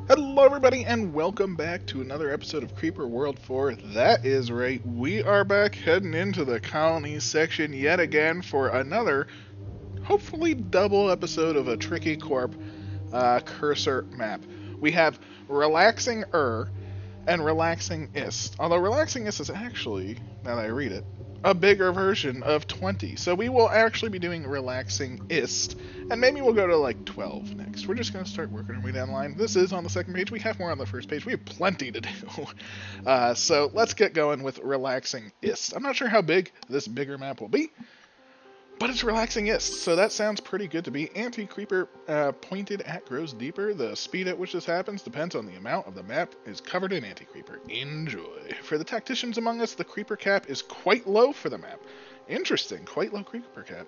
Hello, everybody, and welcome back to another episode of Creeper World 4. That is right, we are back heading into the colony section yet again for another, hopefully double episode of a Tricky Corp cursor map. We have Relaxing and Relaxing Ist. Although Relaxing Ist is actually, now that I read it, a bigger version of 20. So we will actually be doing Relaxing Ist, and maybe we'll go to like 12 next. We're just going to start working our way down the line. This is on the second page. We have more on the first page. We have plenty to do. So let's get going with Relaxing Ist. I'm not sure how big this bigger map will be, but it's Relaxing Ist, so that sounds pretty good to me. Anti-creeper pointed at grows deeper. The speed at which this happens depends on the amount of the map is covered in anti-creeper. Enjoy. For the tacticians among us, the creeper cap is quite low for the map. Interesting, quite low creeper cap.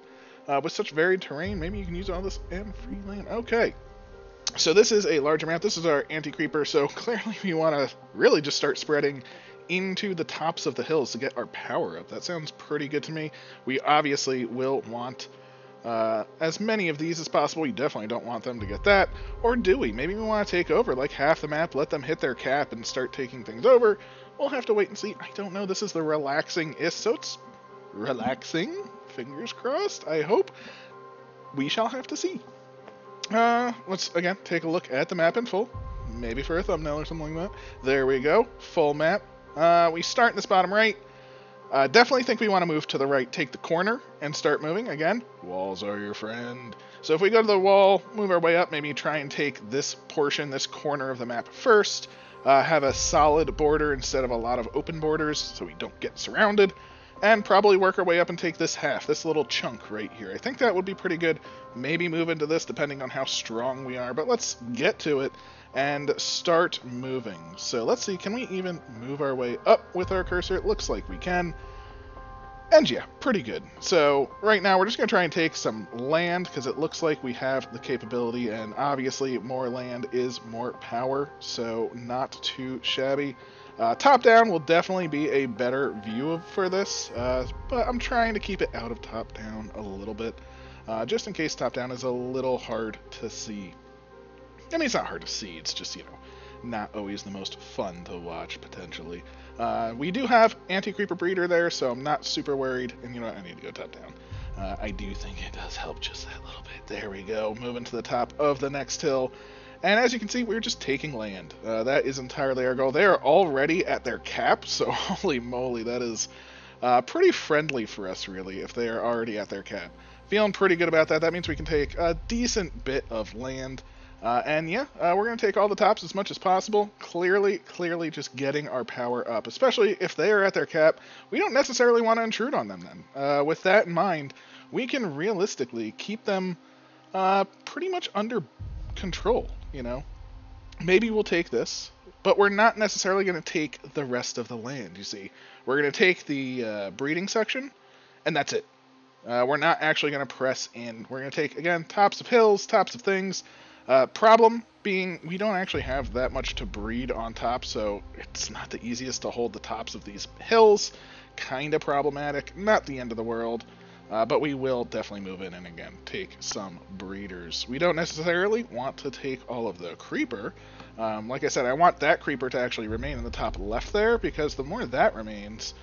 With such varied terrain, maybe you can use all this and free land. Okay. So this is a larger map. This is our anti-creeper, so clearly we want to really just start spreading into the tops of the hills to get our power up. That sounds pretty good to me. We obviously will want as many of these as possible. We definitely don't want them to get that. Or do we? Maybe we want to take over like half the map, let them hit their cap and start taking things over. We'll have to wait and see. I don't know. This is the Relaxing Ist, so it's relaxing. Fingers crossed, I hope. We shall have to see. Let's, again, take a look at the map in full. Maybe for a thumbnail or something like that. There we go. Full map. We start in this bottom right. Definitely think we want to move to the right, take the corner, and start moving. Again, walls are your friend. So if we go to the wall, move our way up, maybe try and take this portion, this corner of the map first. Have a solid border instead of a lot of open borders so we don't get surrounded. And probably work our way up and take this half, this little chunk right here. I think that would be pretty good. Maybe move into this depending on how strong we are. But let's get to it and start moving. So let's see, can we even move our way up with our cursor? It looks like we can. And yeah, pretty good. So right now we're just going to try and take some land because it looks like we have the capability. And obviously more land is more power. So not too shabby. Top down will definitely be a better view for this, but I'm trying to keep it out of top down a little bit, just in case top down is a little hard to see. I mean, it's not hard to see, it's just, not always the most fun to watch, potentially. We do have anti-creeper breeder there, so I'm not super worried, and you know what, I need to go top down. I do think it does help just that little bit. There we go, moving to the top of the next hill. And as you can see, we're just taking land. That is entirely our goal. They are already at their cap, so holy moly, that is pretty friendly for us, really, if they are already at their cap. Feeling pretty good about that. That means we can take a decent bit of land. And yeah, we're going to take all the tops as much as possible. Clearly just getting our power up, especially if they are at their cap. We don't necessarily want to intrude on them then. With that in mind, we can realistically keep them pretty much under control. Maybe we'll take this, but we're not necessarily going to take the rest of the land, you see. We're going to take the breeding section, and that's it. We're not actually going to press in. We're going to take, again, tops of hills, tops of things. Problem being, we don't actually have that much to breed on top, so it's not the easiest to hold the tops of these hills. Kind of problematic. Not the end of the world. But we will definitely move in and, again, take some breeders. We don't necessarily want to take all of the creeper. Like I said, I want that creeper to actually remain in the top left there, because the more that remains,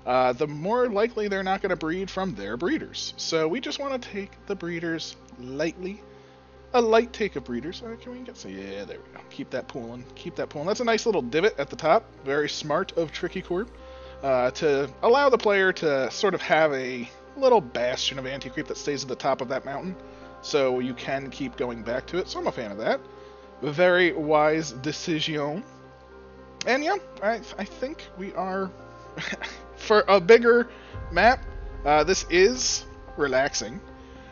the more likely they're not going to breed from their breeders. So we just want to take the breeders lightly. A light take of breeders. Can we get some? Yeah, there we go. Keep that pooling. Keep that pooling. That's a nice little divot at the top. Very smart of Tricky Corp. To allow the player to sort of have a little bastion of anti-creep that stays at the top of that mountain, so you can keep going back to it. So I'm a fan of that. Very wise decision. And yeah, I think we are for a bigger map. This is relaxing,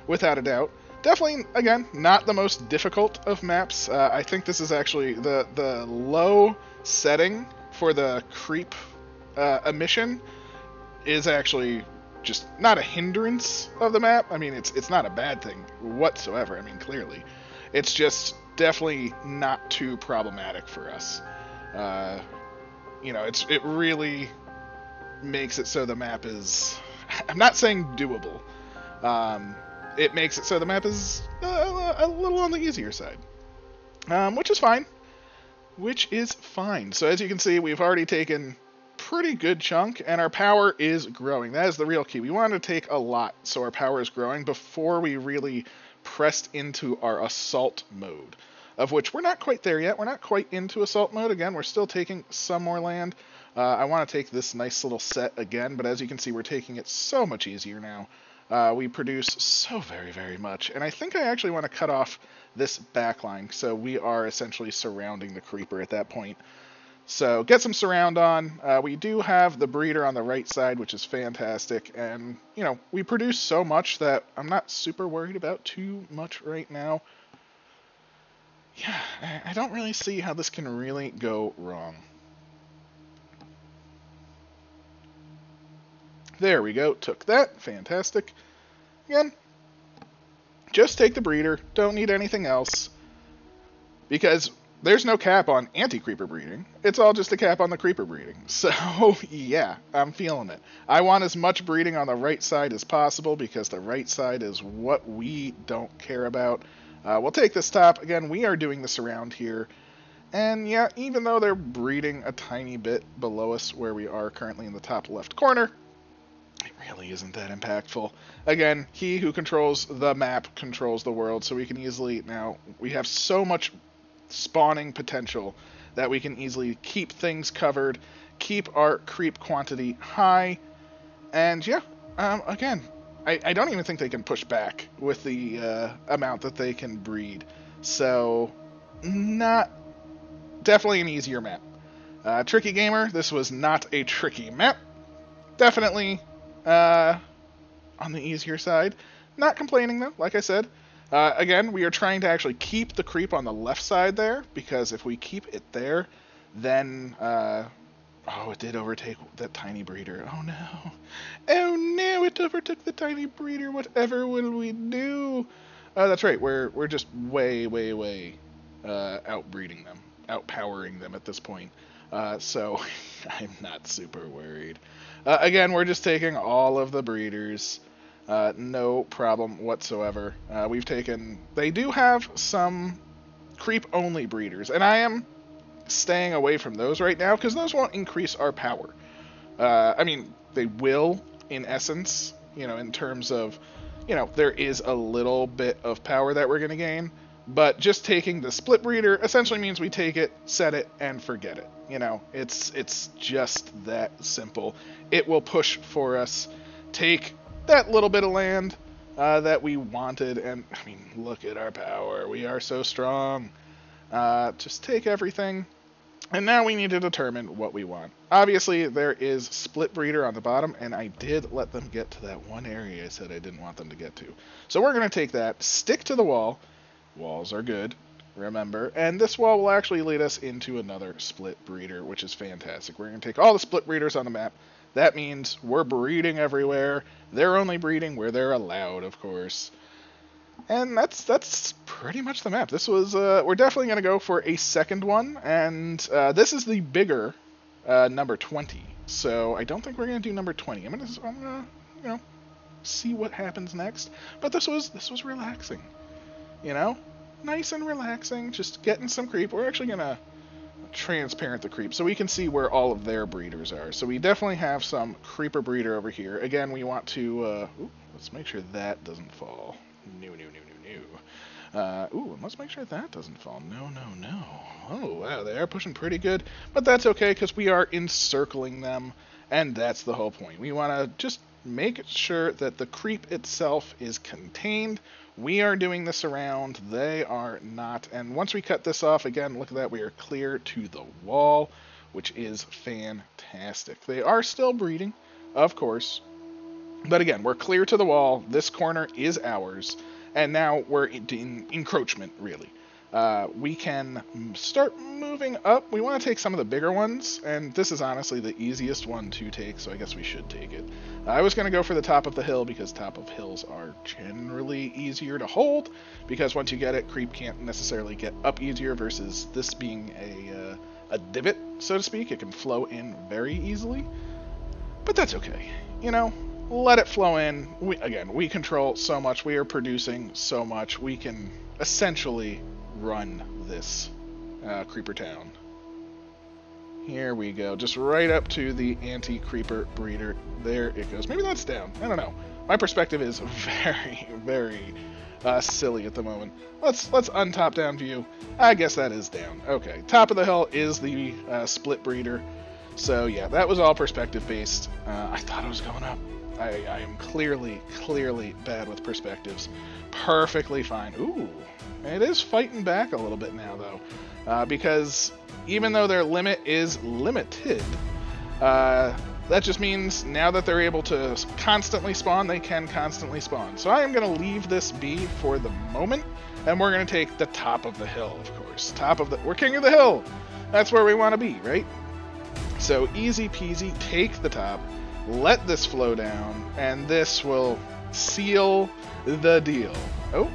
without a doubt. Definitely, again, not the most difficult of maps. I think this is actually the low setting for the creep emission is actually just not a hindrance of the map. I mean, it's not a bad thing whatsoever. I mean, clearly. It's just definitely not too problematic for us. It really makes it so the map is... I'm not saying doable. It makes it so the map is a little on the easier side. Which is fine. which is fine. So as you can see, we've already taken pretty good chunk, and our power is growing. That is the real key. We want to take a lot so our power is growing before we really pressed into our assault mode, of which we're not quite there yet. We're not quite into assault mode. Again, we're still taking some more land. I want to take this nice little set again, but as you can see, we're taking it so much easier now. We produce so very, very much, and I think I actually want to cut off this back line, so we are essentially surrounding the creeper at that point. So get some surround on. We do have the breeder on the right side, which is fantastic, and you know, we produce so much that I'm not super worried about too much right now. Yeah, I don't really see how this can really go wrong. There we go, took that, fantastic. Again, just take the breeder, don't need anything else, because there's no cap on anti-creeper breeding. It's all just a cap on the creeper breeding. So, yeah, I'm feeling it. I want as much breeding on the right side as possible, because the right side is what we don't care about. We'll take this top. Again, we are doing this around here. And yeah, even though they're breeding a tiny bit below us where we are currently in the top left corner, it really isn't that impactful. Again, he who controls the map controls the world, so we can easily, now, we have so much spawning potential that we can easily keep things covered, keep our creep quantity high, and yeah, again, I don't even think they can push back with the amount that they can breed, so not definitely an easier map. Tricky Gamer, this was not a tricky map, definitely on the easier side. Not complaining though, like I said. Again, we are trying to actually keep the creep on the left side there, because if we keep it there, then, oh, it did overtake that tiny breeder. Oh no. Oh no, it overtook the tiny breeder. Whatever will we do? That's right, we're just way, way, way, outbreeding them, outpowering them at this point. So, I'm not super worried. Again, we're just taking all of the breeders. No problem whatsoever. We've taken... They do have some creep-only breeders, and I am staying away from those right now, because those won't increase our power. I mean, they will, in essence, you know, in terms of, you know, there is a little bit of power that we're going to gain, but just taking the split breeder essentially means we take it, set it, and forget it. You know, it's just that simple. It will push for us, take that little bit of land that we wanted, and I mean, look at our power. We are so strong. Just take everything, and now we need to determine what we want. Obviously, there is split breeder on the bottom, and I did let them get to that one area I said I didn't want them to get to. So we're going to take that, stick to the wall. Walls are good, remember, and this wall will actually lead us into another split breeder, which is fantastic. We're going to take all the split breeders on the map. That means we're breeding everywhere. They're only breeding where they're allowed, of course. And that's pretty much the map. This was, we're definitely going to go for a second one, and this is the bigger number 20. So I don't think we're going to do number 20. I'm gonna, you know, see what happens next. But this was relaxing. You know, nice and relaxing, just getting some creep. We're actually going to transparent the creep so we can see where all of their breeders are. So we definitely have some creeper breeder over here. Again, we want to, let's make sure that doesn't fall. No. Let's make sure that doesn't fall. No. Oh, wow, they are pushing pretty good. But that's okay, because we are encircling them, and that's the whole point. We want to just make sure that the creep itself is contained. We are doing this around, they are not, and once we cut this off, again, look at that, we are clear to the wall, which is fantastic. They are still breeding, of course, but again, we're clear to the wall, this corner is ours, and now we're in encroachment, really. We can start moving up. We want to take some of the bigger ones, and this is honestly the easiest one to take, so I guess we should take it. I was going to go for the top of the hill, because top of hills are generally easier to hold, because once you get it, creep can't necessarily get up easier, versus this being a divot, so to speak. It can flow in very easily, but that's okay. You know, let it flow in. We control so much. We are producing so much. We can essentially run this creeper town Here we go. Just right up to the anti-creeper breeder. There it goes. Maybe that's down. I don't know. My perspective is very, very silly at the moment. Let's untop down view. I guess that is down. Okay. Top of the hill is the split breeder. So yeah, that was all perspective based. I thought it was going up. I am clearly bad with perspectives. Perfectly fine. Ooh, it is fighting back a little bit now though, because even though their limit is limited, that just means now that they're able to constantly spawn, they can constantly spawn. So I am going to leave this be for the moment, and we're going to take the top of the hill, of course. We're king of the hill. That's where we want to be, right? So easy peasy, take the top, let this flow down, and this will seal the deal. Oh,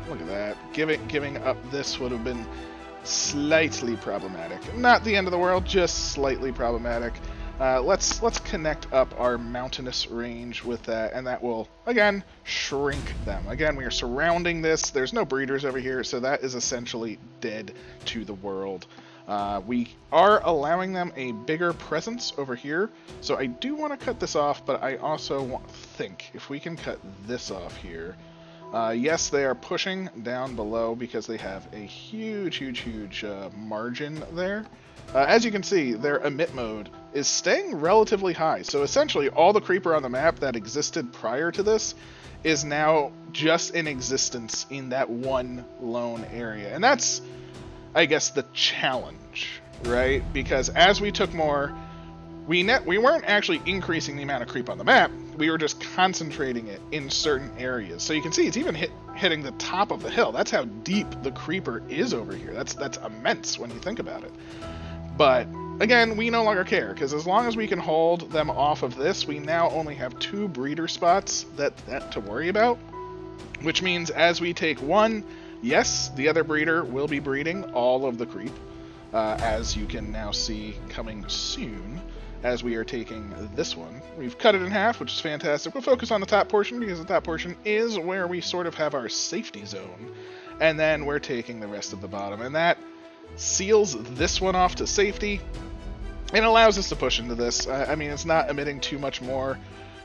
look at that. Giving up this would have been slightly problematic. Not the end of the world, just slightly problematic. Let's connect up our mountainous range with that, and that will, again, shrink them. Again, we are surrounding this. There's no breeders over here, so that is essentially dead to the world. We are allowing them a bigger presence over here, so I do want to cut this off, but I also think if we can cut this off here. Yes, they are pushing down below because they have a huge margin there. As you can see, their emit mode is staying relatively high, so essentially all the creeper on the map that existed prior to this is now just in existence in that one lone area. And that's, I guess, the challenge, right? Because as we took more, we weren't actually increasing the amount of creep on the map, we were just concentrating it in certain areas. So you can see it's even hitting the top of the hill. That's how deep the creeper is over here. That's immense when you think about it. But again, we no longer care, because as long as we can hold them off of this, we now only have 2 breeder spots that to worry about, which means as we take one, yes, the other breeder will be breeding all of the creep, as you can now see coming soon, as we are taking this one. We've cut it in half, which is fantastic. We'll focus on the top portion, because the top portion is where we sort of have our safety zone, and then we're taking the rest of the bottom, and that seals this one off to safety and allows us to push into this. I mean, it's not emitting too much more.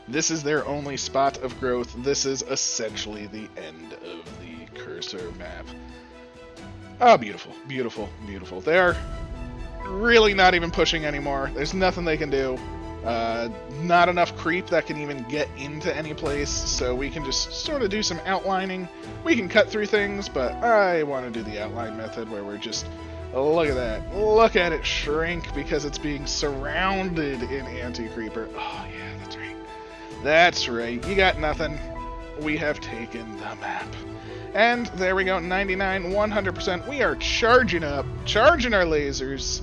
This is their only spot of growth. This is essentially the end of the cursor map. Oh, beautiful, beautiful, beautiful. They are really not even pushing anymore. There's nothing they can do. Not enough creep that can even get into any place, so we can just sort of do some outlining. We can cut through things, but I want to do the outline method where we're just, look at that. Look at it shrink because it's being surrounded in anti-creeper. Oh yeah, that's right. That's right. You got nothing. We have taken the map. And there we go, 99, 100%. We are charging up, charging our lasers.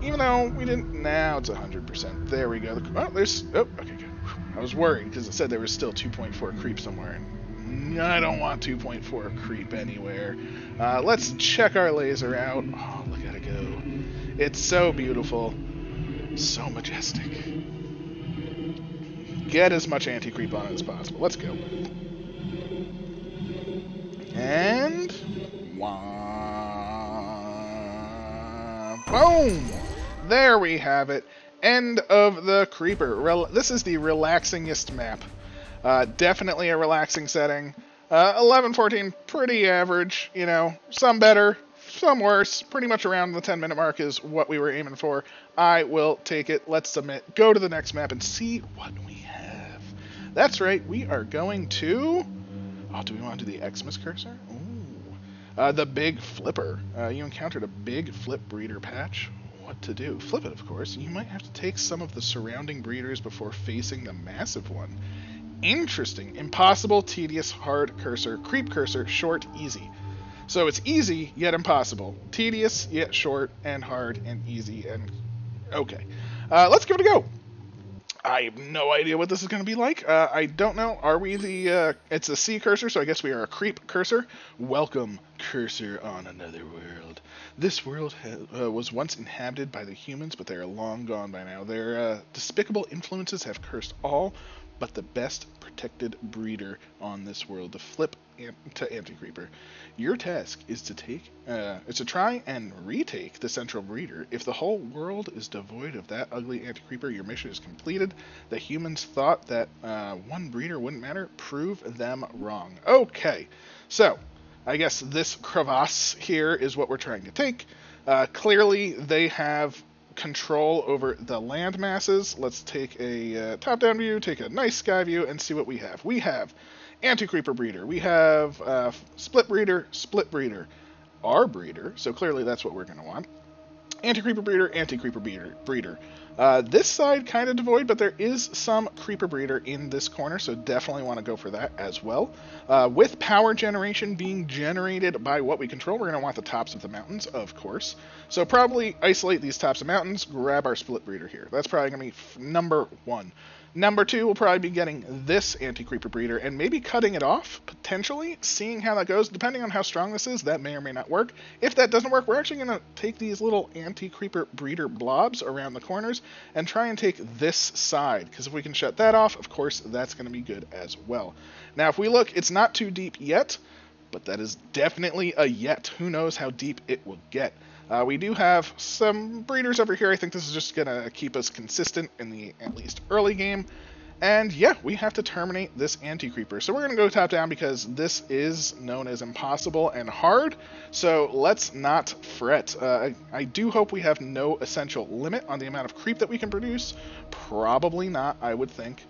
Even though we didn't, now it's 100%. There we go. Oh, okay, good. I was worried because it said there was still 2.4 creep somewhere, and I don't want 2.4 creep anywhere. Let's check our laser out. Oh, look at it go. It's so beautiful. So majestic. Get as much anti-creep on it as possible. Let's go. And boom! There we have it. End of the creeper. This is the relaxingest map. Definitely a relaxing setting. 11-14, pretty average. You know, some better, some worse. Pretty much around the 10-minute mark is what we were aiming for. I will take it. Let's submit. Go to the next map and see what we have. That's right. We are going to... Oh, do we want to do the Xmas cursor? Ooh. The big flipper. You encountered a big flip breeder patch. What to do? Flip it, of course. You might have to take some of the surrounding breeders before facing the massive one. Interesting. Impossible, tedious, hard cursor, creep cursor, short, easy. So it's easy, yet impossible. Tedious, yet short, and hard, and easy, and... Okay. Let's give it a go. I have no idea what this is going to be like. I don't know. Are we the... it's a C cursor, so I guess we are a creep cursor. Welcome, cursor on another world. This world was once inhabited by the humans, but they are long gone by now. Their despicable influences have cursed all but the best protected breeder on this world. The flip Anti-Creeper. Your task is to try and retake the central breeder. If the whole world is devoid of that ugly Anti-Creeper, your mission is completed. The humans thought that one breeder wouldn't matter. Prove them wrong. Okay, so I guess this crevasse here is what we're trying to take. Clearly, they have control over the land masses. Let's take a top-down view, take a nice sky view, and see what we have. We have Anti-Creeper Breeder. We have Split Breeder, our Breeder, so clearly that's what we're going to want. Anti-Creeper Breeder. This side kind of devoid, but there is some Creeper Breeder in this corner, so definitely want to go for that as well. With power generation being generated by what we control, we're going to want the tops of the mountains, of course. So probably isolate these tops of mountains, grab our Split Breeder here. That's probably going to be number 1. Number 2 will probably be getting this Anti-Creeper Breeder and maybe cutting it off, potentially, seeing how that goes. Depending on how strong this is, that may or may not work. If that doesn't work, we're actually going to take these little Anti-Creeper Breeder blobs around the corners and try and take this side, because if we can shut that off, of course, that's going to be good as well. Now, if we look, it's not too deep yet, but that is definitely a yet. Who knows how deep it will get. We do have some breeders over here. I think this is just going to keep us consistent in the at least early game. And yeah, we have to terminate this Anti-Creeper. So we're going to go top down because this is known as impossible and hard. So let's not fret. I do hope we have no essential limit on the amount of creep that we can produce. Probably not, I would think.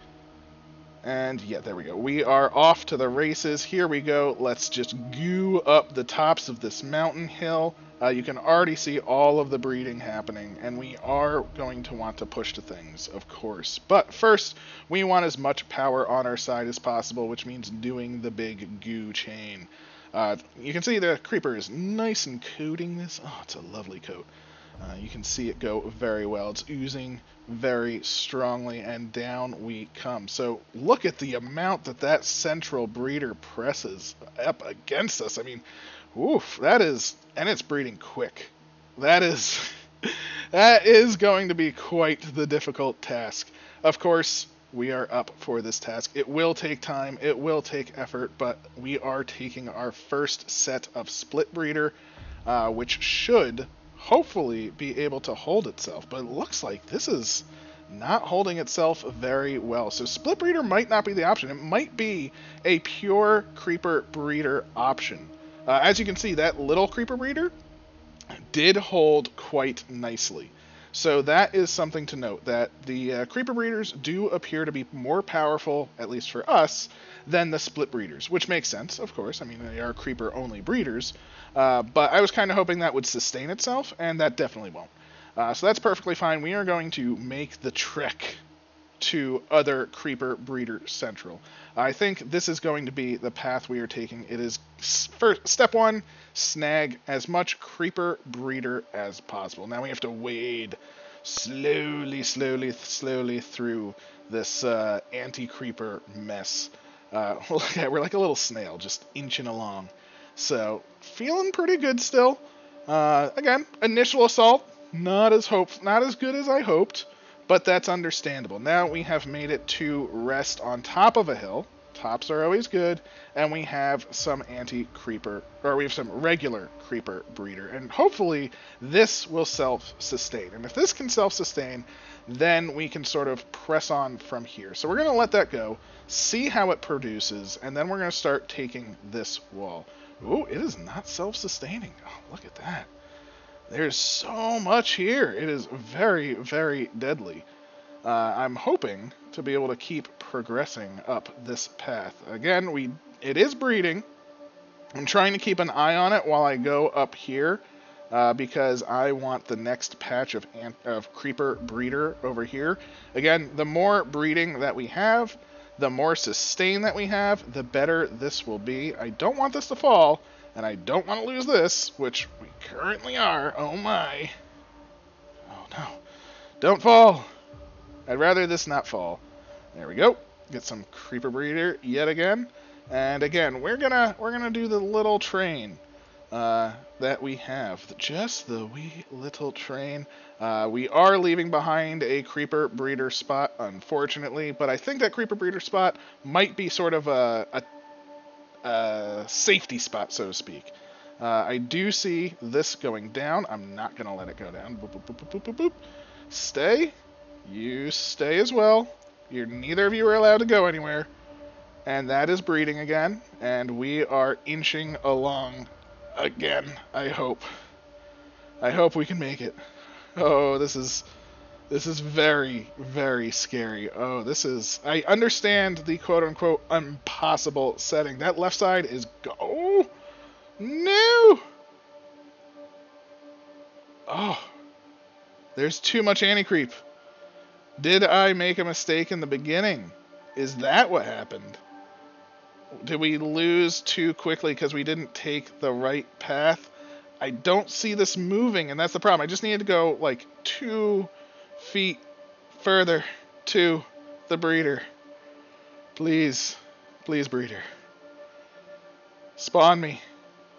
And yeah, there we go. We are off to the races. Here we go. Let's just goo up the tops of this mountain hill. You can already see all of the breeding happening, and we are going to want to push to things, of course. But first, we want as much power on our side as possible, which means doing the big goo chain. You can see the creeper is nice and coating this. Oh, it's a lovely coat. You can see it go very well. It's oozing very strongly, and down we come. So look at the amount that central breeder presses up against us. I mean, oof, that is, and it's breeding quick. That is going to be quite the difficult task. Of course, we are up for this task. It will take time, it will take effort, but we are taking our first set of split breeder, which should hopefully be able to hold itself. But it looks like this is not holding itself very well. So split breeder might not be the option. It might be a pure creeper breeder option. As you can see, that little creeper breeder did hold quite nicely. So that is something to note, that the creeper breeders do appear to be more powerful, at least for us, than the split breeders, which makes sense, of course. I mean, they are creeper-only breeders, but I was kind of hoping that would sustain itself, and that definitely won't. So that's perfectly fine. We are going to make the trek to other creeper breeder central. I think this is going to be the path we are taking. It is, first, step 1, snag as much creeper breeder as possible. Now we have to wade slowly through this anti-creeper mess. Look at, we're like a little snail, just inching along. So, feeling pretty good still. Again, initial assault, not as good as I hoped, but that's understandable. Now we have made it to rest on top of a hill. Tops are always good, and we have some anti-creeper, or we have some regular creeper breeder, and hopefully this will self-sustain. And if this can self-sustain, then we can sort of press on from here. So we're going to let that go, see how it produces, and then we're going to start taking this wall. Ooh, it is not self-sustaining. Oh, look at that. There's so much here. It is very, very deadly. I'm hoping to be able to keep progressing up this path. Again, it is breeding. I'm trying to keep an eye on it while I go up here, because I want the next patch of creeper breeder over here. Again, the more breeding that we have, the more sustain that we have, the better this will be. I don't want this to fall, and I don't want to lose this, which we currently are. Oh my. Oh no. Don't fall. I'd rather this not fall. There we go. Get some creeper breeder yet again. And again, we're gonna do the little train that we have. Just the wee little train. We are leaving behind a creeper breeder spot, unfortunately, but I think that creeper breeder spot might be sort of a safety spot, so to speak. I do see this going down. I'm not going to let it go down. Boop, boop, boop, boop, boop, boop. Stay. You stay as well. Neither of you are allowed to go anywhere. And that is breeding again. And we are inching along again, I hope. I hope we can make it. Oh, this is very, very scary. Oh, I understand the quote-unquote impossible setting. That left side is oh, no! Oh, there's too much anti-creep. Did I make a mistake in the beginning? Is that what happened? Did we lose too quickly because we didn't take the right path? I don't see this moving, and that's the problem. I just needed to go like 2 feet further to the breeder. Please. Please, breeder. Spawn me.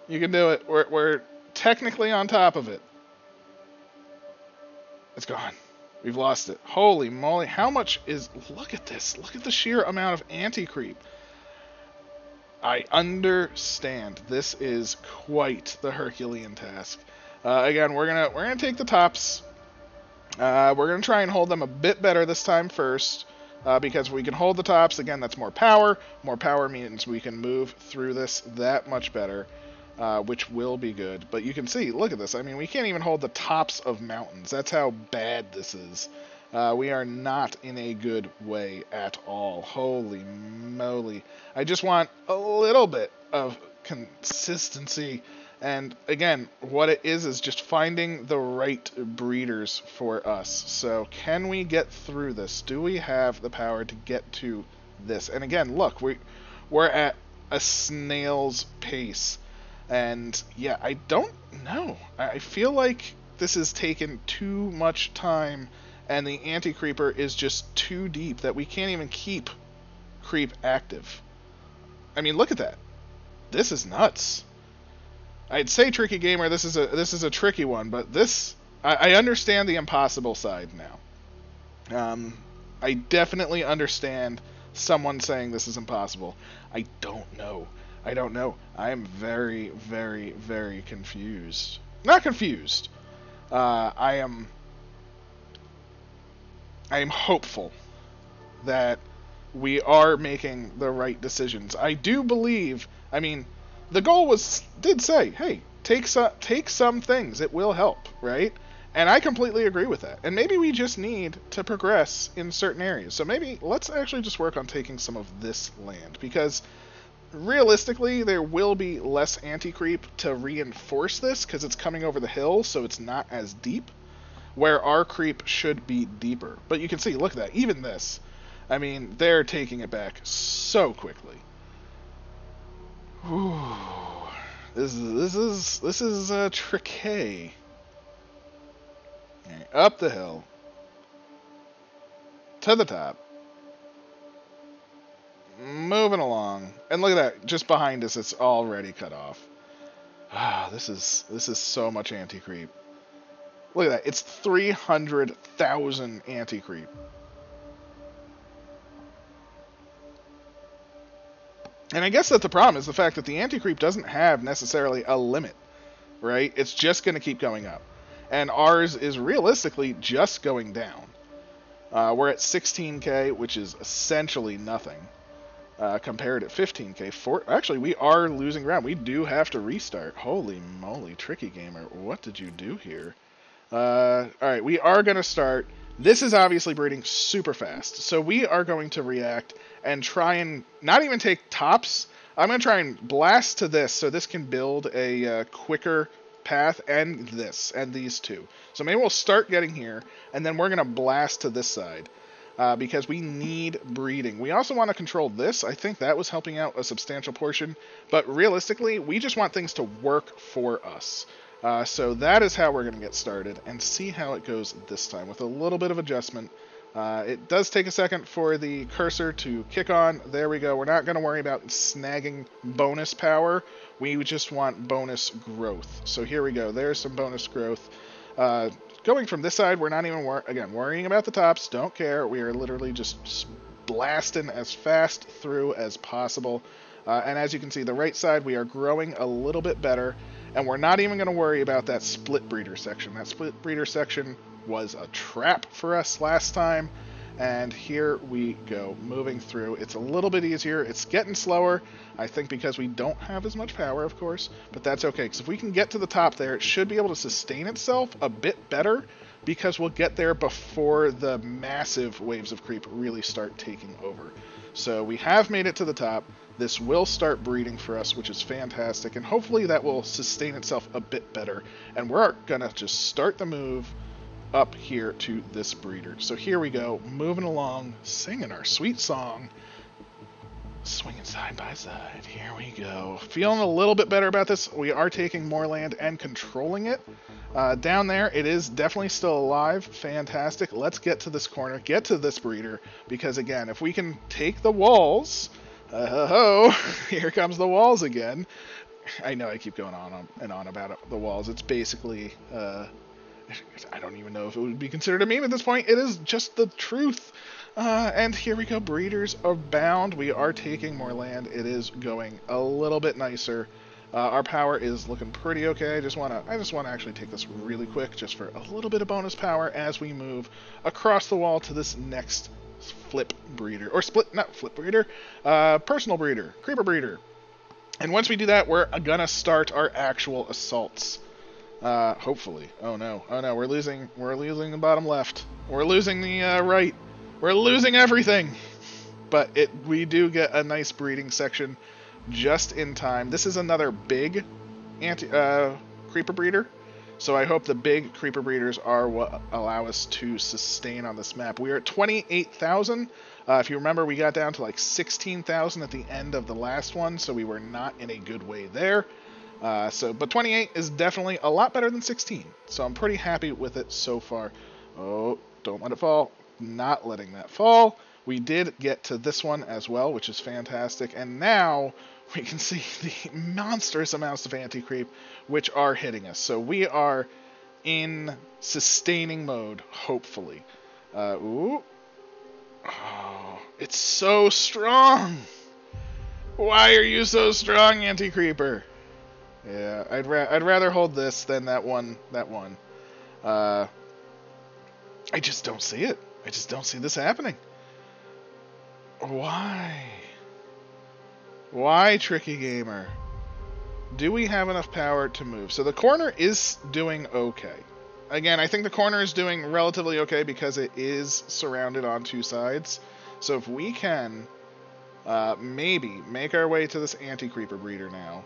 You can do it. We're technically on top of it. It's gone. We've lost it. Holy moly. How much is... Look at this. Look at the sheer amount of anti-creep. I understand. This is quite the Herculean task. Again, we're gonna take the tops. We're gonna try and hold them a bit better this time first, because we can hold the tops. Again, that's more power. More power means we can move through this that much better, which will be good. But you can see, look at this. I mean, we can't even hold the tops of mountains. That's how bad this is. We are not in a good way at all. Holy moly. I just want a little bit of consistency. And again, what it is just finding the right breeders for us. So can we get through this? Do we have the power to get to this? And again, look, we're at a snail's pace. And yeah, I don't know. I feel like this has taken too much time. And the anti-creeper is just too deep that we can't even keep creep active. I mean, look at that. This is nuts. I'd say tricky gamer, this is a tricky one, but this I understand the impossible side now. I definitely understand someone saying this is impossible. I don't know. I I am very, very, very confused. Not confused. I am hopeful that we are making the right decisions. I do believe, I mean, the goal did say, hey, take some things. It will help, right? And I completely agree with that. And maybe we just need to progress in certain areas. So maybe let's actually just work on taking some of this land. Because realistically, there will be less anti-creep to reinforce this because it's coming over the hill, so it's not as deep. Where our creep should be deeper. But you can see, look at that, even this. I mean, they're taking it back so quickly. Whew. This is tricky. Okay, up the hill. To the top. Moving along. And look at that, just behind us it's already cut off. Ah, this is so much anti-creep. Look at that. It's 300,000 anti-creep. And I guess that the problem is the fact that the anti-creep doesn't have necessarily a limit, right? It's just going to keep going up. And ours is realistically just going down. We're at 16k, which is essentially nothing. Compared at 15k. Actually, we are losing ground. We do have to restart. Holy moly, tricky gamer. What did you do here? Alright, we are going to start. This is obviously breeding super fast. So we are going to react and try and not even take tops. I'm going to try and blast to this so this can build a quicker path, and this, and these two. So maybe we'll start getting here, and then we're going to blast to this side. Because we need breeding. We also want to control this. I think that was helping out a substantial portion. But realistically, we just want things to work for us. So that is how we're going to get started and see how it goes this time with a little bit of adjustment. It does take a second for the cursor to kick on. There we go. We're not going to worry about snagging bonus power. We just want bonus growth. So here we go. There's some bonus growth. Going from this side, we're not even worrying about the tops. Don't care. We are literally just blasting as fast through as possible. And as you can see, the right side, we are growing a little bit better. And we're not even going to worry about that split breeder section. That split breeder section was a trap for us last time. And here we go, moving through. It's a little bit easier. It's getting slower, I think, because we don't have as much power, of course. But that's okay, because if we can get to the top there, it should be able to sustain itself a bit better, because we'll get there before the massive waves of creep really start taking over. So we have made it to the top. This will start breeding for us, which is fantastic. And hopefully that will sustain itself a bit better. And we're going to just start the move up here to this breeder. So here we go, moving along, singing our sweet song, swinging side by side. Here we go. Feeling a little bit better about this. We are taking more land and controlling it. Down there, it is definitely still alive. Fantastic. Let's get to this corner, get to this breeder, because again, if we can take the walls, here comes the walls again. I know I keep going on and on about the walls. It's basically, I don't even know if it would be considered a meme at this point. It is just the truth. And here we go. Breeders abound. We are taking more land. It is going a little bit nicer. Our power is looking pretty okay. I just want to actually take this really quick, just for a little bit of bonus power as we move across the wall to this next flip breeder, or not flip breeder, personal breeder, creeper breeder. And once we do that, we're gonna start our actual assaults. Hopefully. Oh no, we're losing the bottom left. We're losing the right. We're losing everything. But we do get a nice breeding section just in time. This is another big creeper breeder. So I hope the big creeper breeders are what allow us to sustain on this map. We are at 28,000. If you remember, we got down to like 16,000 at the end of the last one, so we were not in a good way there. But 28 is definitely a lot better than 16, so I'm pretty happy with it so far. Oh, don't let it fall. Not letting that fall. We did get to this one as well, which is fantastic, and now we can see the monstrous amounts of anti-creep which are hitting us. So we are in sustaining mode, hopefully. Ooh. Oh, it's so strong! Why are you so strong, anti-creeper? Yeah, I'd rather hold this than that one. I just don't see it. I just don't see this happening. Why? Why, Tricky Gamer? Do we have enough power to move? So the corner is doing okay. Again, I think the corner is doing relatively okay because it is surrounded on two sides. So if we can maybe make our way to this anti-creeper breeder now.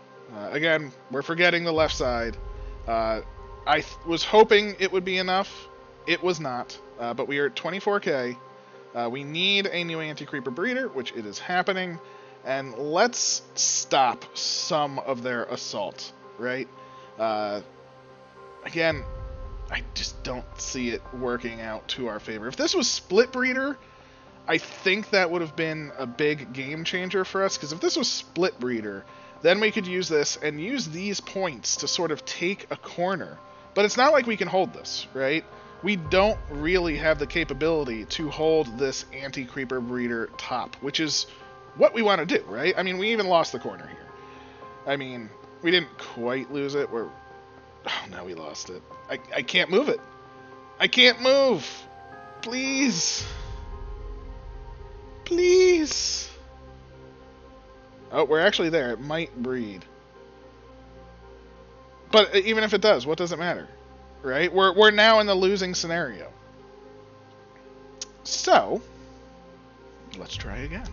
Again, we're forgetting the left side. I was hoping it would be enough. It was not. But we are at 24k. We need a new anti-creeper breeder, which it is happening. And let's stop some of their assault, right? Again, I just don't see it working out to our favor. If this was split breeder, I think that would have been a big game changer for us. Because if this was split breeder, then we could use this and use these points to sort of take a corner. But it's not like we can hold this, right? We don't really have the capability to hold this anti-creeper breeder top, which is what we want to do, right? I mean, we even lost the corner here. I mean, we didn't quite lose it. Oh, no, we lost it. I can't move it. I can't move. Please. Please. Oh, we're actually there. It might breed. But even if it does, what does it matter? Right? We're now in the losing scenario. So, let's try again.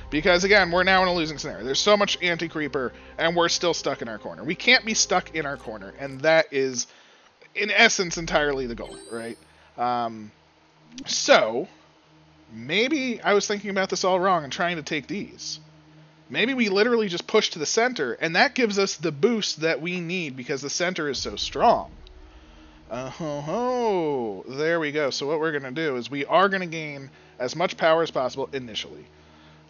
Because, again, we're now in a losing scenario. There's so much anti-creeper, and we're still stuck in our corner. We can't be stuck in our corner, and that is, in essence, entirely the goal, right? So, maybe I was thinking about this all wrong and trying to take these. Maybe we literally just push to the center, and that gives us the boost that we need because the center is so strong. Oh, there we go. So what we're going to do is we are going to gain as much power as possible initially.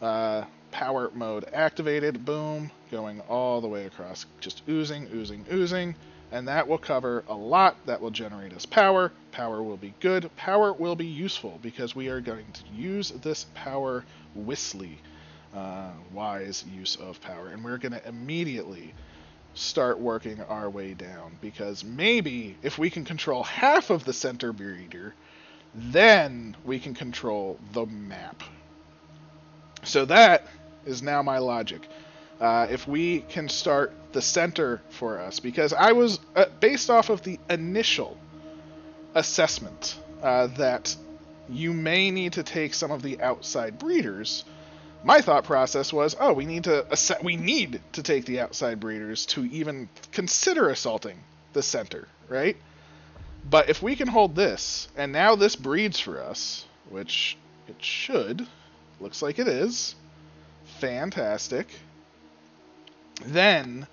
Power mode activated, boom, going all the way across, just oozing, oozing, oozing, and that will cover a lot. That will generate us power. Power will be good. Power will be useful because we are going to use this power wisely. wise use of power. And we're going to immediately start working our way down, because maybe if we can control half of the center breeder, then we can control the map. So that is now my logic. If we can start the center for us, because I was, based off of the initial assessment that you may need to take some of the outside breeders, my thought process was, oh, we need to take the outside breeders to even consider assaulting the center, right? But if we can hold this, and now this breeds for us, which it should, looks like it is, fantastic, then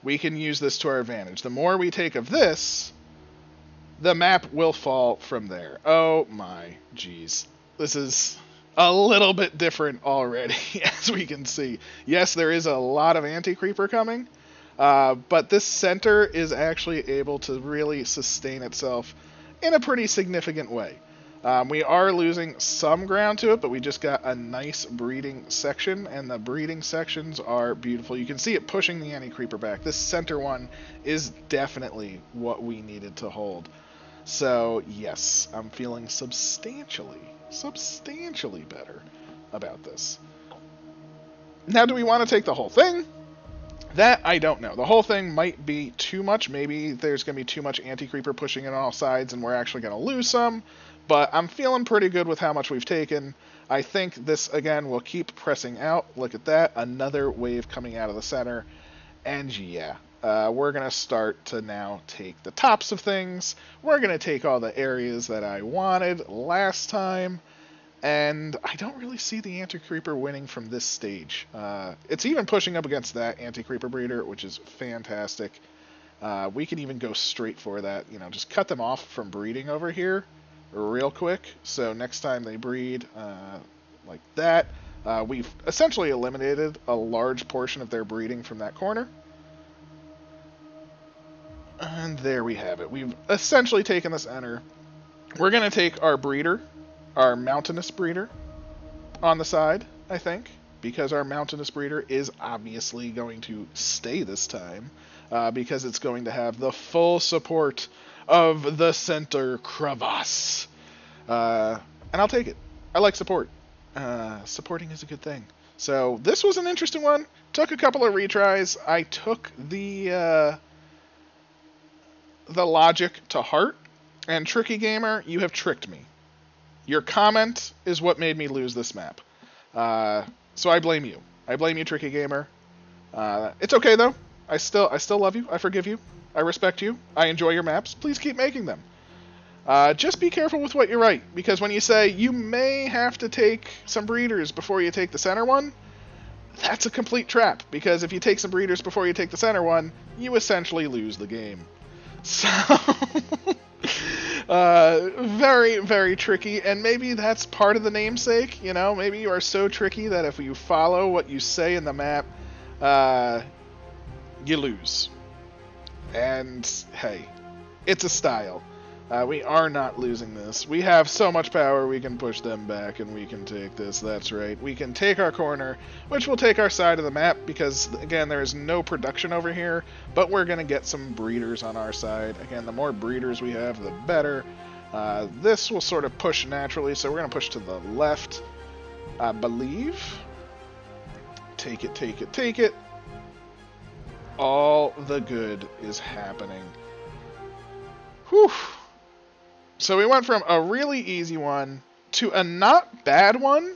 we can use this to our advantage. The more we take of this, the map will fall from there. Oh my geez. This is a little bit different already, as we can see. Yes, there is a lot of anti-creeper coming, but this center is actually able to really sustain itself in a pretty significant way. We are losing some ground to it, but we just got a nice breeding section, and the breeding sections are beautiful. You can see it pushing the anti-creeper back. This center one is definitely what we needed to hold. So, yes, I'm feeling substantially better about this. Now, do we want to take the whole thing? That, I don't know. The whole thing might be too much. Maybe there's going to be too much anti-creeper pushing in on all sides, and we're actually going to lose some. But I'm feeling pretty good with how much we've taken. I think this, again, will keep pressing out. Look at that. Another wave coming out of the center. And yeah, we're going to start to now take the tops of things. We're going to take all the areas that I wanted last time. And I don't really see the anti-creeper winning from this stage. It's even pushing up against that anti-creeper breeder, which is fantastic. We can even go straight for that. You know, just cut them off from breeding over here real quick. So next time they breed like that, we've essentially eliminated a large portion of their breeding from that corner. And there we have it. We've essentially taken this enter. We're going to take our breeder, our mountainous breeder, on the side, I think, because our mountainous breeder is obviously going to stay this time, because it's going to have the full support of the center crevasse. And I'll take it. I like support. Supporting is a good thing. So this was an interesting one. Took a couple of retries. I took the logic to heart. And Tricky Gamer, you have tricked me. Your comment is what made me lose this map. So I blame you. I blame you, Tricky Gamer. It's okay though. I still love you. I forgive you. I respect you. I enjoy your maps. Please keep making them. Just be careful with what you write, because when you say you may have to take some breeders before you take the center one, that's a complete trap, because if you take some breeders before you take the center one, you essentially lose the game. So, very, very tricky, and maybe that's part of the namesake, you know? Maybe you are so tricky that if you follow what you say in the map, you lose. And, hey, it's a style. We are not losing this. We have so much power, we can push them back, and we can take this. That's right. We can take our corner, which will take our side of the map, because, again, there is no production over here, but we're going to get some breeders on our side. Again, the more breeders we have, the better. This will sort of push naturally, so we're going to push to the left, I believe. Take it, take it, take it. All the good is happening. Whew. So we went from a really easy one to a not bad one,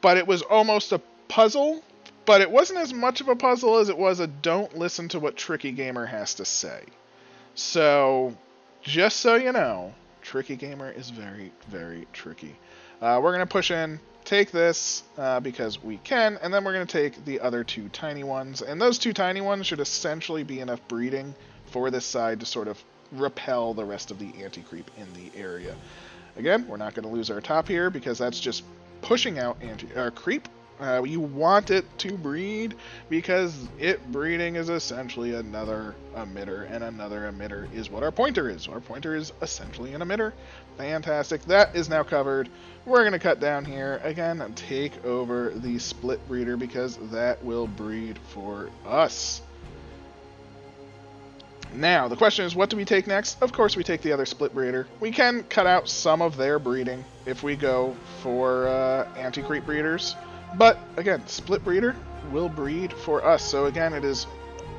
but it was almost a puzzle, but it wasn't as much of a puzzle as it was a don't listen to what Tricky Gamer has to say. So, just so you know, Tricky Gamer is very, very tricky. We're going to push in, take this, because we can, and then we're going to take the other two tiny ones, and those two tiny ones should essentially be enough breeding for this side to sort of repel the rest of the anti-creep in the area. Again, we're not going to lose our top here, because that's just pushing out our creep, You want it to breed because it breeding is essentially another emitter, and another emitter is what our pointer is. Our pointer is essentially an emitter. Fantastic. That is now covered. We're going to cut down here. Again, take over the split breeder because that will breed for us. Now, the question is, what do we take next? Of course, we take the other split breeder. We can cut out some of their breeding if we go for anti-creep breeders. But, again, split breeder will breed for us. So, again, it is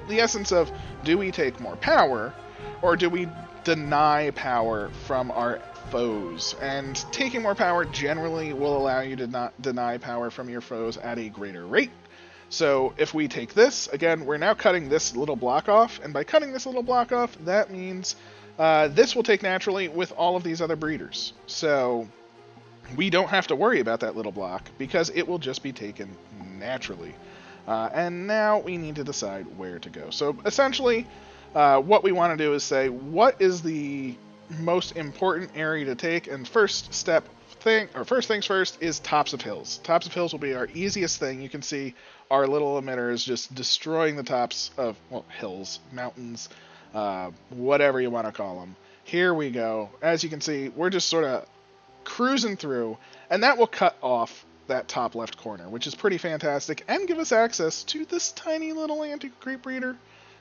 the essence of, do we take more power, or do we deny power from our foes? And taking more power generally will allow you to not deny power from your foes at a greater rate. So if we take this, again, we're now cutting this little block off, and by cutting this little block off, that means this will take naturally with all of these other breeders. So we don't have to worry about that little block, because it will just be taken naturally. And now we need to decide where to go. So essentially, what we want to do is say, what is the most important area to take, and first things first is tops of hills. Tops of hills will be our easiest thing. You can see our little emitter is just destroying the tops of, well, hills, mountains, whatever you want to call them. Here we go. As you can see, we're just sort of cruising through, and that will cut off that top left corner, which is pretty fantastic, and give us access to this tiny little anti-creep breeder.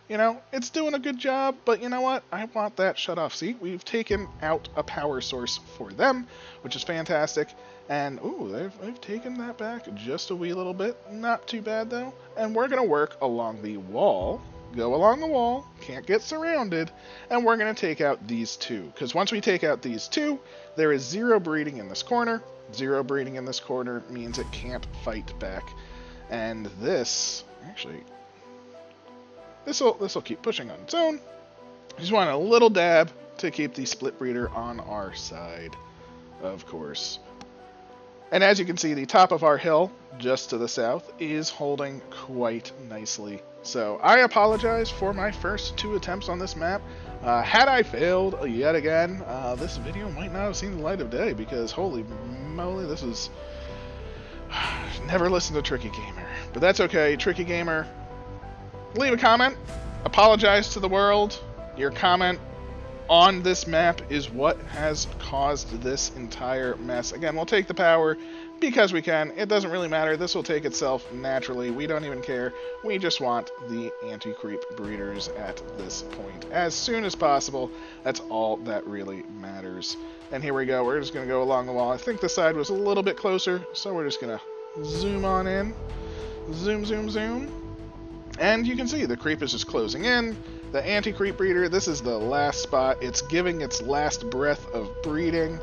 You know, it's doing a good job, but you know what? I want that shut off. See, we've taken out a power source for them, which is fantastic. And, ooh, they've taken that back just a wee little bit. Not too bad, though. And we're going to work along the wall. Go along the wall. Can't get surrounded. And we're going to take out these two. Because once we take out these two, there is 0 breeding in this corner. 0 breeding in this corner means it can't fight back. And this, actually, This'll keep pushing on its own. Just want a little dab to keep the split breeder on our side, of course. And as you can see, the top of our hill, just to the south, is holding quite nicely. So I apologize for my first 2 attempts on this map. Had I failed yet again, this video might not have seen the light of day, because holy moly, this is... Never listen to Tricky Gamer. But that's okay, Tricky Gamer. Leave a comment, apologize to the world. Your comment on this map is what has caused this entire mess. Again, we'll take the power because we can. It doesn't really matter. This will take itself naturally. We don't even care. We just want the anti-creep breeders at this point as soon as possible. That's all that really matters. And here we go. We're just going to go along the wall. I think this side was a little bit closer, so we're just going to zoom on in. Zoom, zoom, zoom. And you can see the creep is just closing in. The anti-creep breeder, this is the last spot. It's giving its last breath of breeding.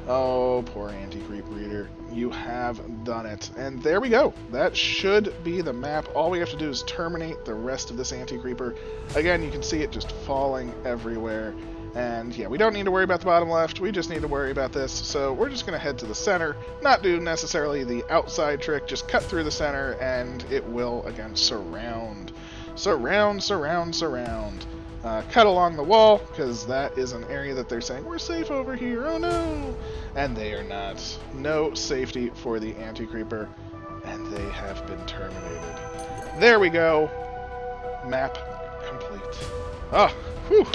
Oh, poor anti-creep breeder. You have done it. And there we go. That should be the map. All we have to do is terminate the rest of this anti-creeper. Again, you can see it just falling everywhere. And yeah, we don't need to worry about the bottom left. We just need to worry about this. So we're just going to head to the center. Not do necessarily the outside trick. Just cut through the center and it will, again, surround. Surround, surround, surround. Cut along the wall, because that is an area that they're saying, we're safe over here, oh no! And they are not. No safety for the anti-creeper, and they have been terminated. There we go. Map complete. Oh, whew.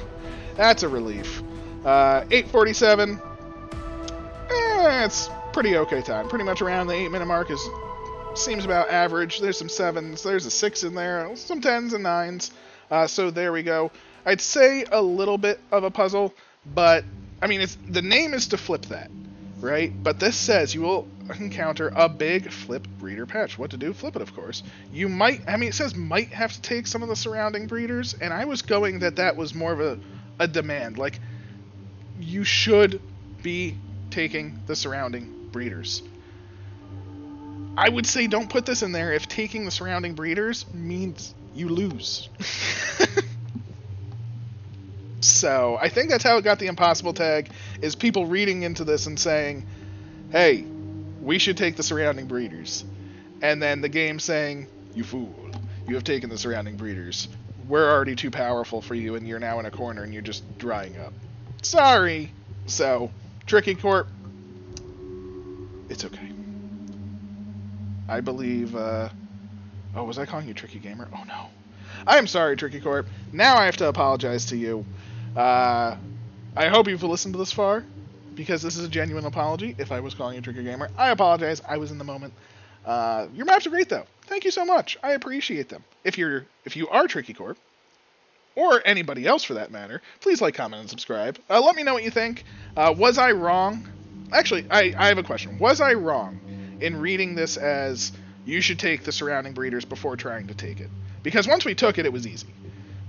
That's a relief. 8:47. It's pretty okay time. Pretty much around the 8-minute mark seems about average. There's some 7s, there's a 6 in there, some 10s and 9s. So there we go. I'd say a little bit of a puzzle, but I mean, the name is to flip that, right? But this says you will encounter a big flip breeder patch. What to do? Flip it, of course. You might, I mean, it says might have to take some of the surrounding breeders, and I was going that was more of a demand. Like, you should be taking the surrounding breeders. I would say don't put this in there if taking the surrounding breeders means you lose. So, I think that's how it got the impossible tag, is people reading into this and saying, hey, we should take the surrounding breeders. And then the game saying, you fool, you have taken the surrounding breeders. We're already too powerful for you, and you're now in a corner, and you're just drying up. Sorry. So, Tricky Corp, it's okay. I believe, oh, was I calling you Tricky Gamer? Oh no. I am sorry, Tricky Corp. Now I have to apologize to you. I hope you've listened to this far, because this is a genuine apology. If I was calling you Tricky Gamer, I apologize. I was in the moment. Your maps are great, though. Thank you so much. I appreciate them. If you are Tricky Corp, or anybody else for that matter, please like, comment, and subscribe. Let me know what you think. Was I wrong? Actually, I have a question. Was I wrong in reading this as you should take the surrounding breeders before trying to take it? Because once we took it, it was easy.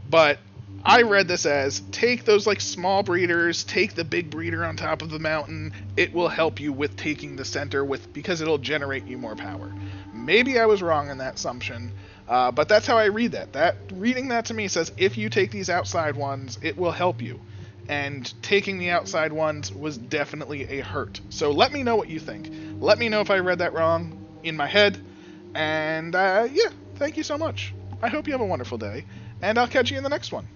But I read this as take those like small breeders, take the big breeder on top of the mountain. It will help you with taking the center because it'll generate you more power. Maybe I was wrong in that assumption. But that's how I read that. Reading that to me says if you take these outside ones, it will help you. And taking the outside ones was definitely a hurt. So let me know what you think. Let me know if I read that wrong in my head. And yeah, thank you so much. I hope you have a wonderful day. And I'll catch you in the next one.